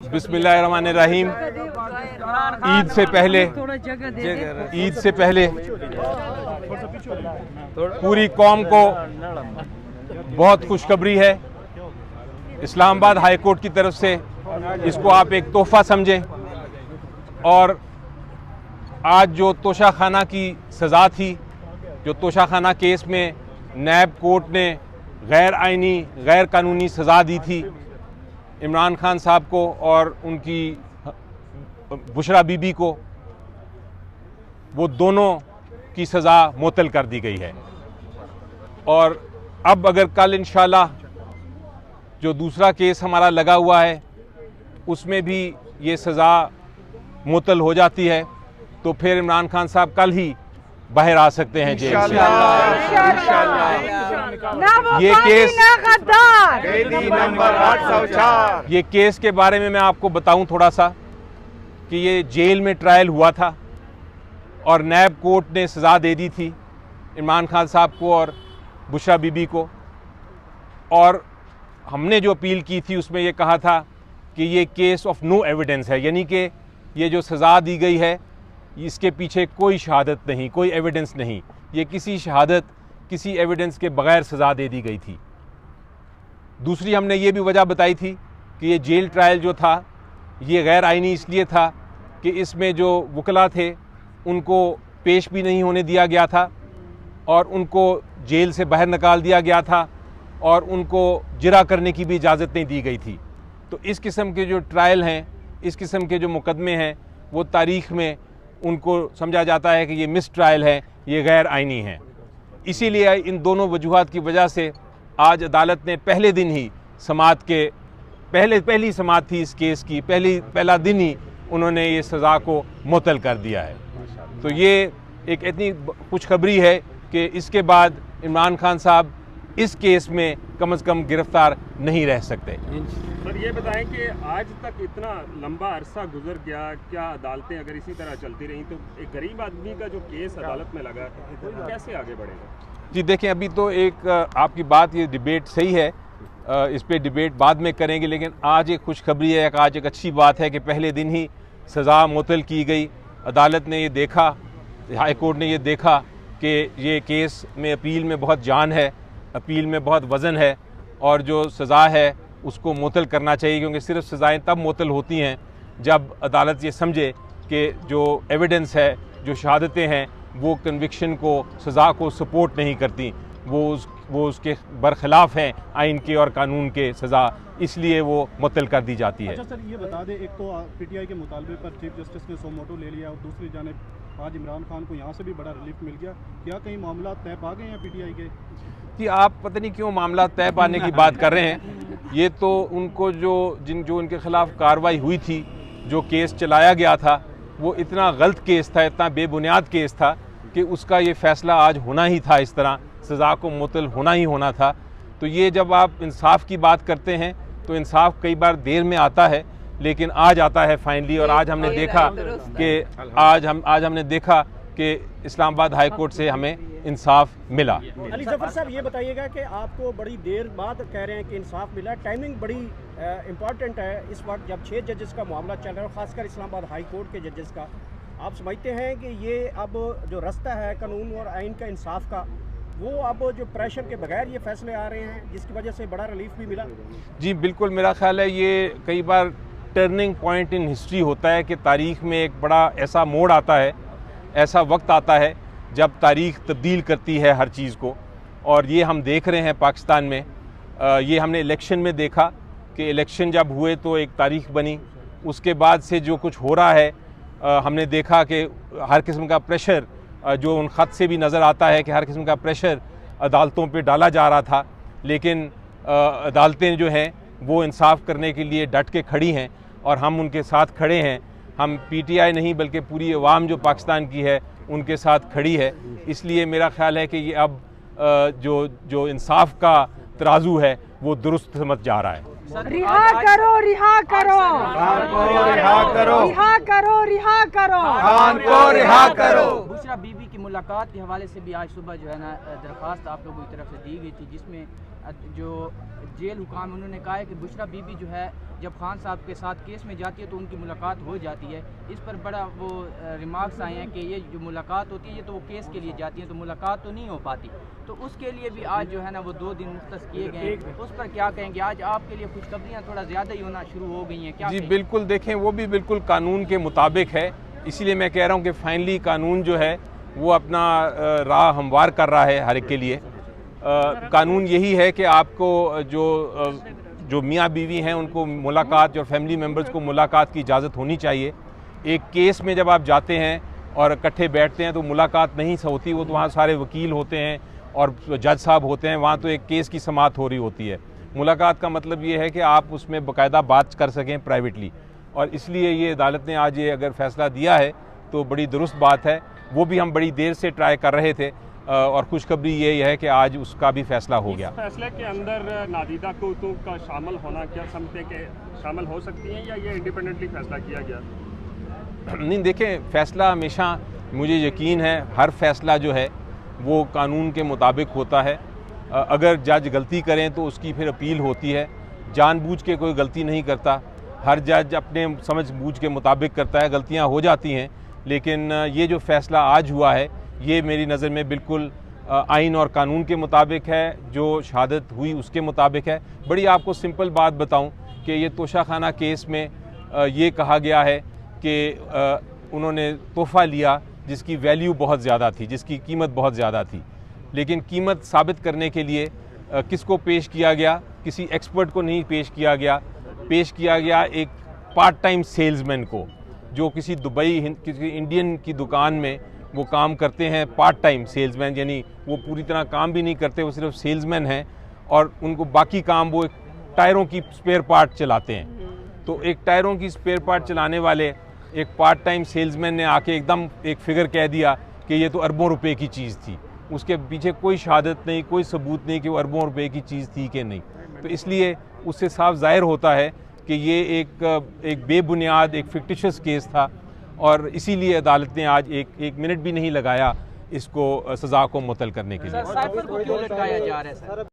बिस्मिल्लाहिर्रहमानिर्रहीम। ईद से पहले पूरी कौम को बहुत खुशखबरी है। इस्लामाबाद हाई कोर्ट की तरफ से इसको आप एक तोहफा समझें। और आज जो तोशाखाना की सज़ा थी, जो तोशाखाना केस में नैब कोर्ट ने गैर आइनी गैर कानूनी सज़ा दी थी इमरान खान साहब को और उनकी बुशरा बीबी को, वो दोनों की सज़ा मुअत्तल कर दी गई है। और अब अगर कल इंशाल्लाह जो दूसरा केस हमारा लगा हुआ है उसमें भी ये सज़ा मुअत्तल हो जाती है तो फिर इमरान खान साहब कल ही बाहर आ सकते हैं जेल से। ये केस के बारे में मैं आपको बताऊं थोड़ा सा कि ये जेल में ट्रायल हुआ था और नैब कोर्ट ने सज़ा दे दी थी इमरान खान साहब को और बुशरा बीबी को। और हमने जो अपील की थी उसमें ये कहा था कि ये केस ऑफ नो एविडेंस है, यानी कि ये जो सज़ा दी गई है इसके पीछे कोई शहादत नहीं, कोई एविडेंस नहीं, ये किसी शहादत किसी एविडेंस के बगैर सज़ा दे दी गई थी। दूसरी हमने ये भी वजह बताई थी कि ये जेल ट्रायल जो था ये गैर आइनी इसलिए था कि इसमें जो वकला थे उनको पेश भी नहीं होने दिया गया था और उनको जेल से बाहर निकाल दिया गया था और उनको जिरा करने की भी इजाज़त नहीं दी गई थी। तो इस किस्म के जो ट्रायल हैं, इस किस्म के जो मुकदमे हैं, वो तारीख़ में उनको समझा जाता है कि ये मिस ट्रायल है, ये गैर आइनी है। इसीलिए इन दोनों वजूहात की वजह से आज अदालत ने पहले दिन ही समाअत के पहली समाअत थी इस केस की, पहला दिन ही उन्होंने ये सज़ा को मुअत्तल कर दिया है। तो ये एक इतनी खुशखबरी है कि इसके बाद इमरान खान साहब इस केस में कम से कम गिरफ्तार नहीं रह सकते। सर ये बताएं कि आज तक इतना लंबा अरसा गुजर गया, क्या अदालतें अगर इसी तरह चलती रहीं तो एक गरीब आदमी का जो केस अदालत में लगा तो कैसे आगे बढ़ेगा? जी देखें, अभी तो एक आपकी बात, ये डिबेट सही है, इस पर डिबेट बाद में करेंगे, लेकिन आज एक खुशखबरी है, आज एक अच्छी बात है कि पहले दिन ही सज़ा मुअत्तल की गई। अदालत ने ये देखा, हाई कोर्ट ने ये देखा कि ये केस में अपील में बहुत जान है, अपील में बहुत वज़न है और जो सज़ा है उसको मुअत्तल करना चाहिए, क्योंकि सिर्फ सज़ाएँ तब मुअत्तल होती हैं जब अदालत ये समझे कि जो एविडेंस है, जो शहादतें हैं, वो कन्विक्शन को, सज़ा को सपोर्ट नहीं करती, वो उसके बरखिलाफ़ हैं आइन के और कानून के सज़ा, इसलिए वो मुअत्तल कर दी जाती है। अच्छा सर, ये बता दें, एक तो पीटीआई के मुतालबे पर चीफ जस्टिस ने सो मोटो ले लिया और दूसरी जानिब आज इमरान खान को यहाँ से भी बड़ा रिलीफ मिल गया, क्या कहीं मामला तय पा गए हैं पीटीआई के? कि आप पता नहीं क्यों मामला तय पाने की बात कर रहे हैं। ये तो उनको जो उनके खिलाफ कार्रवाई हुई थी, जो केस चलाया गया था, वो इतना गलत केस था, इतना बेबुनियाद केस था कि उसका ये फ़ैसला आज होना ही था, इस तरह सज़ा को मुअत्तल होना ही होना था। तो ये जब आप इंसाफ की बात करते हैं तो इंसाफ कई बार देर में आता है, लेकिन आज आता है फाइनली। और आज हमने देखा कि आज हमने देखा कि इस्लामाबाद हाई कोर्ट से हमें इंसाफ मिला। अली जफर साहब, ये बताइएगा कि आपको बड़ी देर बाद कह रहे हैं कि इंसाफ मिला, टाइमिंग बड़ी इम्पॉर्टेंट है इस वक्त जब 6 जजेस का मामला चल रहा है, खासकर इस्लामाबाद हाई कोर्ट के जजेस का। आप समझते हैं कि ये अब जो रास्ता है कानून और आइन का, इंसाफ का, वो अब जो प्रेशर के बगैर ये फैसले आ रहे हैं जिसकी वजह से बड़ा रिलीफ भी मिला? जी बिल्कुल, मेरा ख्याल है ये कई बार टर्निंग पॉइंट इन हिस्ट्री होता है कि तारीख़ में एक बड़ा ऐसा मोड़ आता है, ऐसा वक्त आता है जब तारीख़ तब्दील करती है हर चीज़ को। और ये हम देख रहे हैं पाकिस्तान में। ये हमने इलेक्शन में देखा कि इलेक्शन जब हुए तो एक तारीख़ बनी, उसके बाद से जो कुछ हो रहा है हमने देखा कि हर किस्म का प्रेशर, जो उन ख़त से भी नज़र आता है कि हर किस्म का प्रेशर अदालतों पे डाला जा रहा था, लेकिन अदालतें जो हैं वो इंसाफ करने के लिए डट के खड़ी हैं और हम उनके साथ खड़े हैं। हम पीटीआई नहीं बल्कि पूरी अवाम जो पाकिस्तान की है उनके साथ खड़ी है। इसलिए मेरा ख्याल है कि ये अब जो इंसाफ का तराजू है वो दुरुस्त समझ जा रहा है। रिहा करो, रिहा करो, खान को रिहा करो, रिहा करो, रिहा करो, खान को रिहा करो। बुशरा बीबी की मुलाकात के हवाले से भी आज सुबह जो है ना दरख्वास्त आप लोगों की तरफ से दी गई थी, जिसमें जो जेल हुकाम उन्होंने कहा है कि बुशरा बीबी जो है जब खान साहब के साथ केस में जाती है तो उनकी मुलाकात हो जाती है। इस पर बड़ा वो रिमार्क्स आए हैं कि ये जो मुलाकात होती है ये तो वो केस के लिए जाती है, तो मुलाकात तो नहीं हो पाती। तो उसके लिए भी आज जो है ना वो 2 दिन मुख्तस किए गए हैं, उस पर क्या कहेंगे? आज आपके लिए खुशखबरियाँ थोड़ा ज़्यादा ही होना शुरू हो गई हैं क्या? जी बिल्कुल, देखें वो भी बिल्कुल कानून के मुताबिक है, इसीलिए मैं कह रहा हूँ कि फाइनली कानून जो है वो अपना राह हमवार कर रहा है हर एक के लिए। कानून यही है कि आपको जो मियाँ बीवी हैं उनको मुलाकात और फैमिली मेम्बर्स को मुलाकात की इजाज़त होनी चाहिए। एक केस में जब आप जाते हैं और इकट्ठे बैठते हैं तो मुलाकात नहीं होती, वो तो वहाँ सारे वकील होते हैं और जज साहब होते हैं, वहाँ तो एक केस की समाअत हो रही होती है। मुलाकात का मतलब ये है कि आप उसमें बाकायदा बात कर सकें प्राइवेटली, और इसलिए ये अदालत ने आज ये अगर फ़ैसला दिया है तो बड़ी दुरुस्त बात है। वो भी हम बड़ी देर से ट्राई कर रहे थे और खुशखबरी ये है कि आज उसका भी फैसला हो गया। इस फैसले के अंदर नादीदा कौतों का शामिल होना क्या समझते कि शामिल हो सकती हैं या ये इंडिपेंडेंटली फैसला किया गया? नहीं, देखें फ़ैसला हमेशा, मुझे यकीन है हर फैसला जो है वो कानून के मुताबिक होता है। अगर जज गलती करें तो उसकी फिर अपील होती है। जानबूझ के कोई गलती नहीं करता, हर जज अपने समझ बूझ के मुताबिक करता है, गलतियां हो जाती हैं। लेकिन ये जो फ़ैसला आज हुआ है ये मेरी नज़र में बिल्कुल आइन और कानून के मुताबिक है, जो शहादत हुई उसके मुताबिक है। बड़ी आपको सिंपल बात बताऊं कि ये तोशाखाना केस में ये कहा गया है कि उन्होंने तोहफ़ा लिया जिसकी वैल्यू बहुत ज़्यादा थी, जिसकी कीमत बहुत ज़्यादा थी, लेकिन कीमत साबित करने के लिए किसको पेश किया गया? किसी एक्सपर्ट को नहीं पेश किया गया, पेश किया गया एक पार्ट टाइम सेल्समैन को, जो किसी दुबई किसी इंडियन की दुकान में वो काम करते हैं, पार्ट टाइम सेल्समैन, यानी वो पूरी तरह काम भी नहीं करते, वो सिर्फ सेल्समैन हैं और उनको बाकी काम वो टायरों की स्पेयर पार्ट चलाते हैं। तो एक टायरों की स्पेयर पार्ट चलाने वाले एक पार्ट टाइम सेल्समैन ने आके एकदम एक फिगर कह दिया कि ये तो अरबों रुपए की चीज़ थी। उसके पीछे कोई शहादत नहीं, कोई सबूत नहीं कि वो अरबों रुपए की चीज़ थी कि नहीं। तो इसलिए उससे साफ ज़ाहिर होता है कि ये एक बेबुनियाद, एक फिक्टिशियस केस था, और इसीलिए अदालत ने आज एक मिनट भी नहीं लगाया इसको सज़ा को मुअत्तल करने के लिए। सर, क्यों लटकाया जा रहा है सर?